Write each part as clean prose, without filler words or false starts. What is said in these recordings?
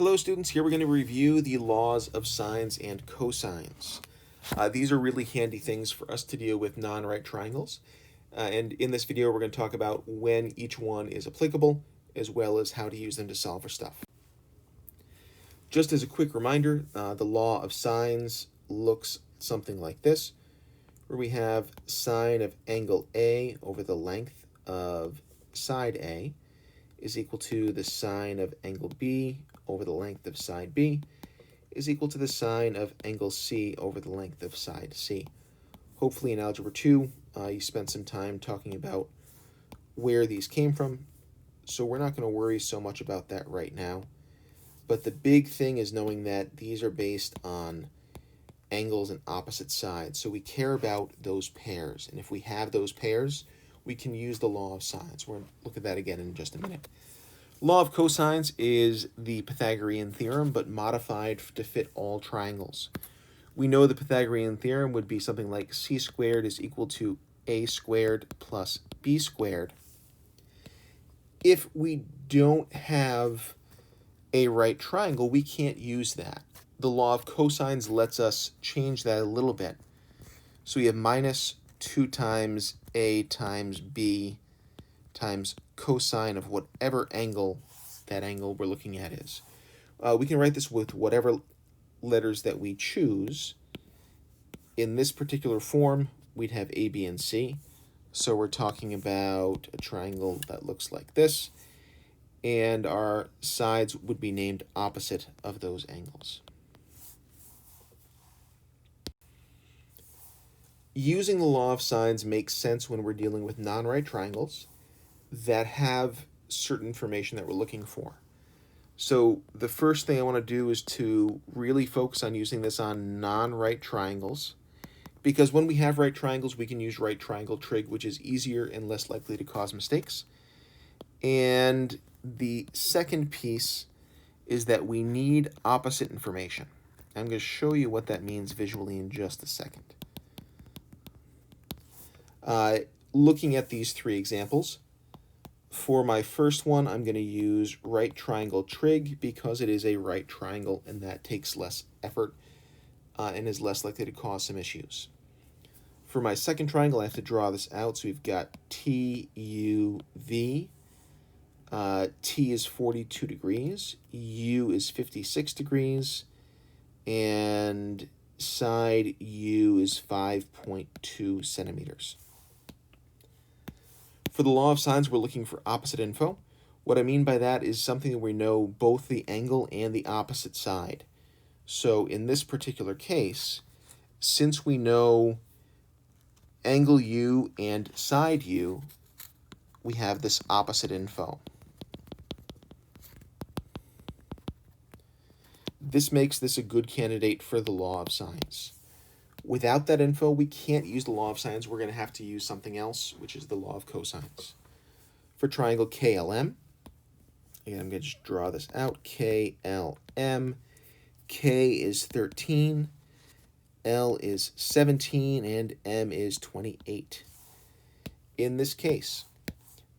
Hello students, here we're going to review the laws of sines and cosines. These are really handy things for us to deal with non-right triangles. And in this video we're going to talk about when each one is applicable, as well as how to use them to solve for stuff. Just as a quick reminder, the law of sines looks something like this, where we have sine of angle A over the length of side A is equal to the sine of angle B over the length of side B is equal to the sine of angle C over the length of side C. Hopefully in Algebra 2, you spent some time talking about where these came from, so we're not going to worry so much about that right now. But the big thing is knowing that these are based on angles and opposite sides, so we care about those pairs, and if we have those pairs, we can use the law of sines. We're going to look at that again in just a minute. Law of cosines is the Pythagorean theorem, but modified to fit all triangles. We know the Pythagorean theorem would be something like c squared is equal to a squared plus b squared. If we don't have a right triangle, we can't use that. The law of cosines lets us change that a little bit. So we have minus 2 times a times b times cosine of whatever angle that angle we're looking at is. We can write this with whatever letters that we choose. In this particular form, we'd have a, b, and c. So we're talking about a triangle that looks like this, and our sides would be named opposite of those angles. Using the law of sines makes sense when we're dealing with non-right triangles that have certain information that we're looking for. So the first thing I want to do is to really focus on using this on non-right triangles, because when we have right triangles, we can use right triangle trig, which is easier and less likely to cause mistakes. And the second piece is that we need opposite information. I'm going to show you what that means visually in just a second. Looking at these three examples, for my first one, I'm going to use right triangle trig because it is a right triangle and that takes less effort and is less likely to cause some issues. For my second triangle, I have to draw this out. So we've got T, U, V. T is 42 degrees, U is 56 degrees, and side U is 5.2 centimeters. For the law of sines, we're looking for opposite info. What I mean by that is something that we know both the angle and the opposite side. So in this particular case, since we know angle U and side U, we have this opposite info. This makes this a good candidate for the law of sines. Without that info, we can't use the law of sines. We're going to have to use something else, which is the law of cosines. For triangle KLM, again, I'm going to just draw this out. KLM, K is 13, L is 17, and M is 28. In this case,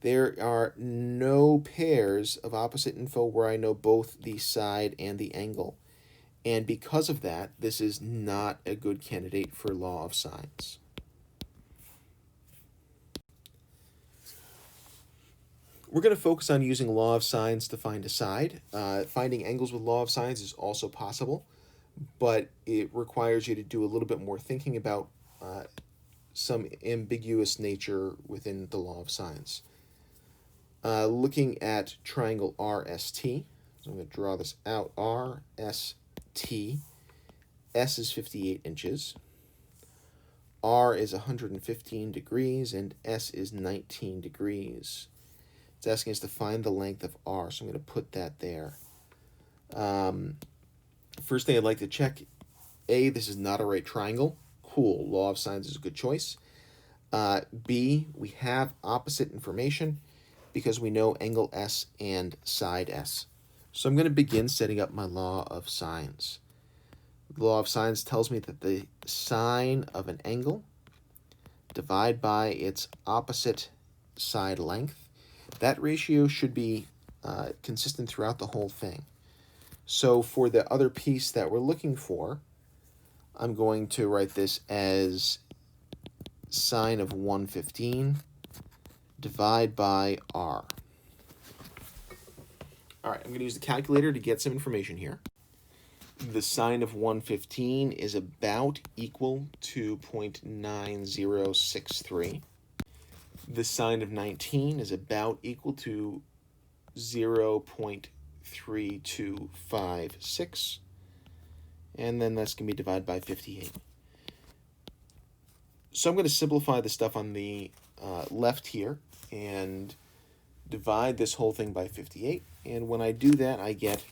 there are no pairs of opposite info where I know both the side and the angle. And because of that, this is not a good candidate for law of sines. We're going to focus on using law of sines to find a side. Finding angles with law of sines is also possible, but it requires you to do a little bit more thinking about some ambiguous nature within the law of sines. Looking at triangle RST, so I'm going to draw this out, RST. S is 58 inches, R is 115 degrees, and S is 19 degrees. It's asking us to find the length of R, so I'm going to put that there. First thing I'd like to check, A, this is not a right triangle. Cool, law of sines is a good choice. B, we have opposite information because we know angle S and side S. So I'm going to begin setting up my law of sines. The law of sines tells me that the sine of an angle divided by its opposite side length, that ratio should be consistent throughout the whole thing. So for the other piece that we're looking for, I'm going to write this as sine of 115 divide by r. All right, I'm going to use the calculator to get some information here. The sine of 115 is about equal to 0.9063. The sine of 19 is about equal to 0.3256. And then that's going to be divided by 58. So I'm going to simplify the stuff on the left here and divide this whole thing by 58. And when I do that, I get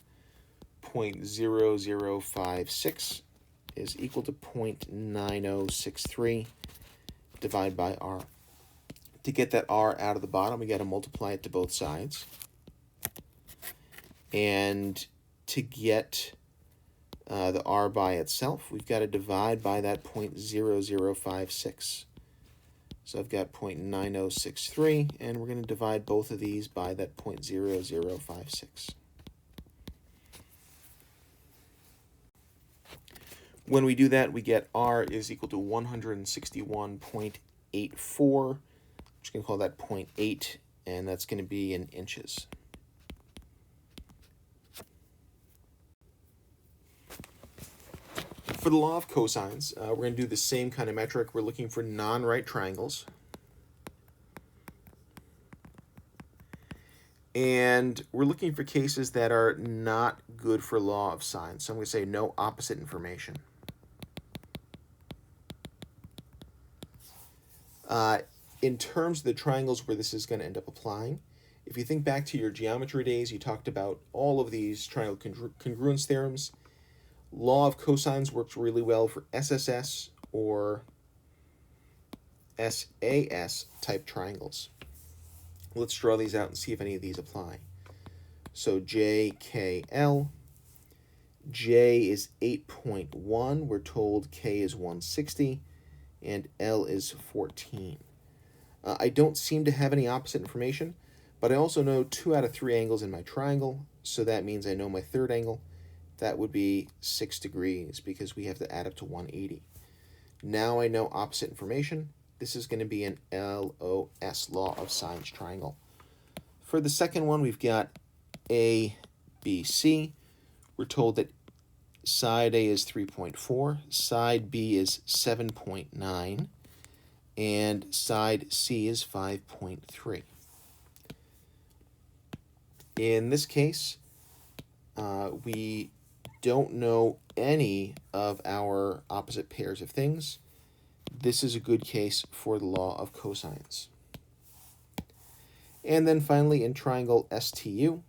0.0056 is equal to 0.9063 divided by r. To get that r out of the bottom, we got to multiply it to both sides. And to get the r by itself, we've got to divide by that 0.0056. So I've got 0.9063, and we're going to divide both of these by that 0.0056. When we do that, we get r is equal to 161.84. I'm just going to call that 0.8, and that's going to be in inches. For the law of cosines, we're going to do the same kind of metric. We're looking for non-right triangles. And we're looking for cases that are not good for law of sines. So I'm going to say no opposite information. In terms of the triangles where this is going to end up applying, if you think back to your geometry days, you talked about all of these triangle congruence theorems. Law of cosines works really well for SSS or SAS type triangles. Let's draw these out and see if any of these apply. So JKL, J is 8.1. We're told K is 160, and L is 14. I don't seem to have any opposite information, but I also know 2 out of 3 angles in my triangle, so that means I know my third angle. That would be 6 degrees because we have to add up to 180. Now I know opposite information. This is going to be an LOS, law of sines triangle. For the second one, we've got ABC. We're told that side A is 3.4, side B is 7.9, and side C is 5.3. In this case, we don't know any of our opposite pairs of things. This is a good case for the law of cosines. And then finally, in triangle STU,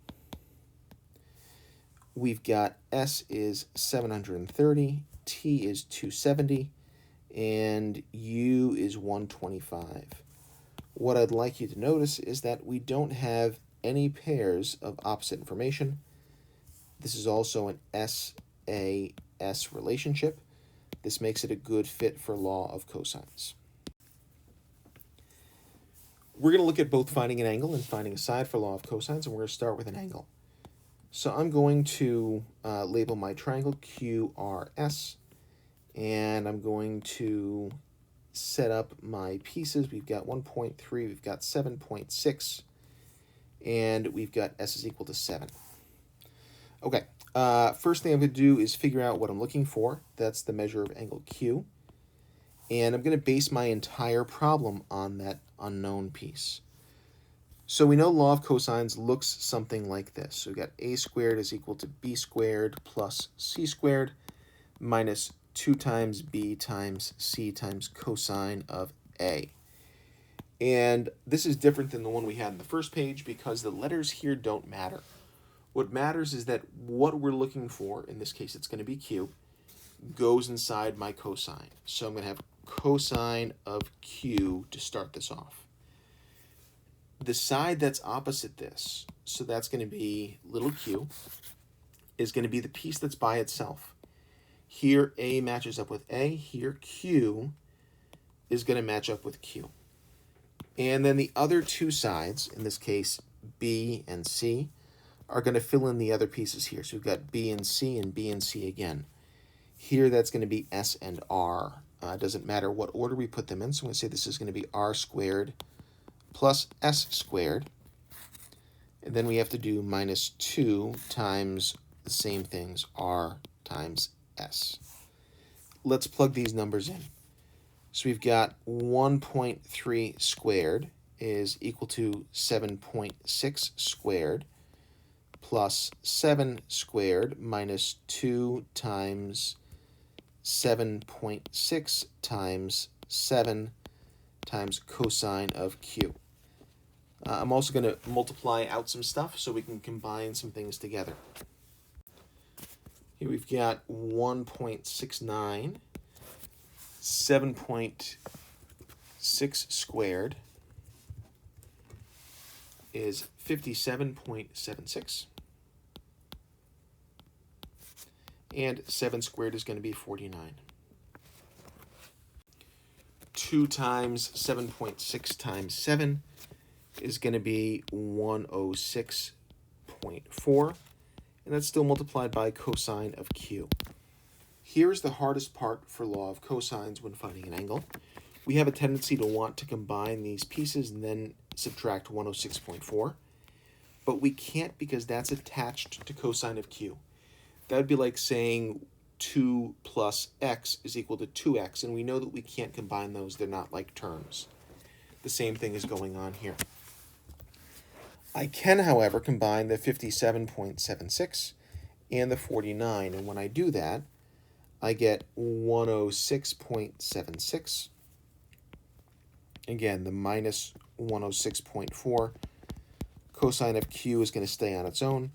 we've got S is 730, T is 270, and U is 125. What I'd like you to notice is that we don't have any pairs of opposite information. This is also an SAS relationship. This makes it a good fit for law of cosines. We're going to look at both finding an angle and finding a side for law of cosines, and we're going to start with an angle. So I'm going to label my triangle QRS, and I'm going to set up my pieces. We've got 1.3, we've got 7.6, and we've got S is equal to 7. Okay, first thing I'm going to do is figure out what I'm looking for. That's the measure of angle Q. And I'm going to base my entire problem on that unknown piece. So we know law of cosines looks something like this. So we've got a squared is equal to b squared plus c squared minus 2 times b times c times cosine of a. And this is different than the one we had in the first page because the letters here don't matter. What matters is that what we're looking for, in this case it's going to be Q, goes inside my cosine. So I'm going to have cosine of Q to start this off. The side that's opposite this, so that's going to be little q, is going to be the piece that's by itself. Here A matches up with A, here Q is going to match up with Q. And then the other two sides, in this case B and C, are going to fill in the other pieces here. So we've got B and C again. Here that's going to be S and R. Doesn't matter what order we put them in. So I'm going to say this is going to be R squared plus S squared. And then we have to do minus 2 times the same things, R times S. Let's plug these numbers in. So we've got 1.3 squared is equal to 7.6 squared plus 7 squared minus 2 times 7.6 times 7 times cosine of Q. I'm also going to multiply out some stuff so we can combine some things together. Here we've got 1.69, 7.6 squared is 57.76. And 7 squared is going to be 49. 2 times 7.6 times 7 is going to be 106.4. And that's still multiplied by cosine of Q. Here's the hardest part for law of cosines when finding an angle. We have a tendency to want to combine these pieces and then subtract 106.4. But we can't because that's attached to cosine of Q. That would be like saying 2 plus x is equal to 2x, and we know that we can't combine those. They're not like terms. The same thing is going on here. I can, however, combine the 57.76 and the 49, and when I do that, I get 106.76. Again, the minus 106.4. Cosine of Q is going to stay on its own.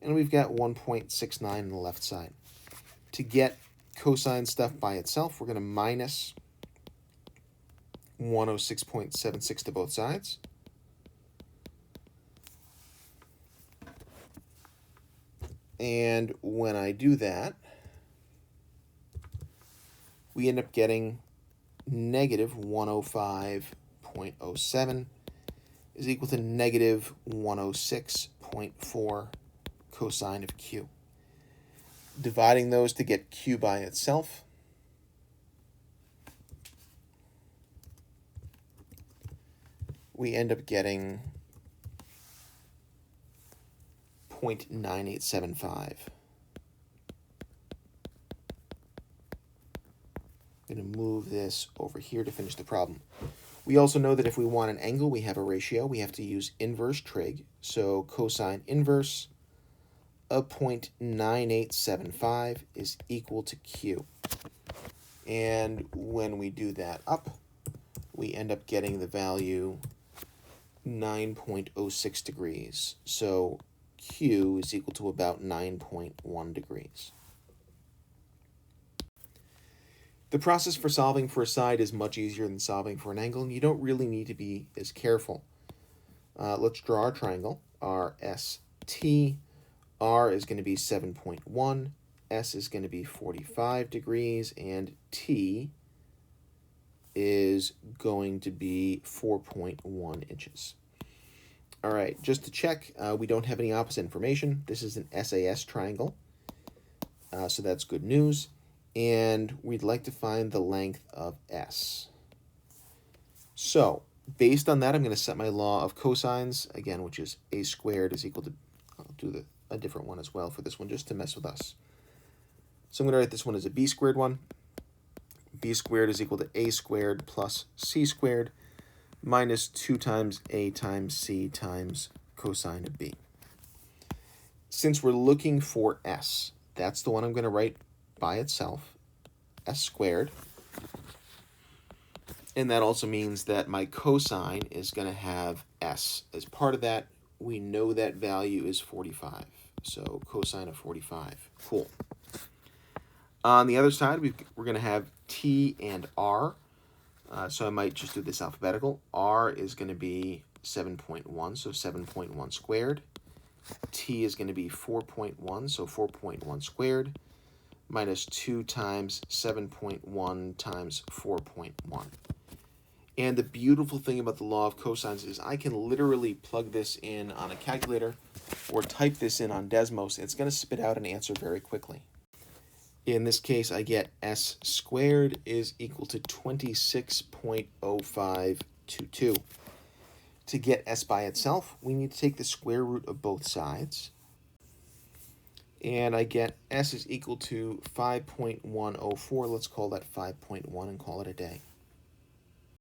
And we've got 1.69 on the left side. To get cosine stuff by itself, we're going to minus 106.76 to both sides. And when I do that, we end up getting negative 105.07 is equal to negative 106.4 cosine of Q. Dividing those to get Q by itself, we end up getting 0.9875. I'm going to move this over here to finish the problem. We also know that if we want an angle, we have a ratio. We have to use inverse trig. So cosine inverse of 0.9875 is equal to Q. And when we do that up, we end up getting the value 9.06 degrees. So Q is equal to about 9.1 degrees. The process for solving for a side is much easier than solving for an angle, and you don't really need to be as careful. Let's draw our triangle, RST. R is going to be 7.1, S is going to be 45 degrees, and T is going to be 4.1 inches. All right, just to check, we don't have any opposite information. This is an SAS triangle, so that's good news. And we'd like to find the length of S. So, based on that, I'm going to set my law of cosines, again, which is a squared is equal to, I'll do a different one as well for this one, just to mess with us. So I'm going to write this one as a b squared one. B squared is equal to a squared plus c squared minus 2 times a times c times cosine of b. Since we're looking for s, that's the one I'm going to write by itself, s squared. And that also means that my cosine is going to have s. As part of that, we know that value is 45. So cosine of 45. Cool. On the other side, we're going to have t and r. So I might just do this alphabetical. R is going to be 7.1, so 7.1 squared. T is going to be 4.1, so 4.1 squared, minus 2 times 7.1 times 4.1. And the beautiful thing about the law of cosines is I can literally plug this in on a calculator or type this in on Desmos. It's going to spit out an answer very quickly. In this case, I get s squared is equal to 26.0522. To get s by itself, we need to take the square root of both sides. And I get s is equal to 5.104. Let's call that 5.1 and call it a day.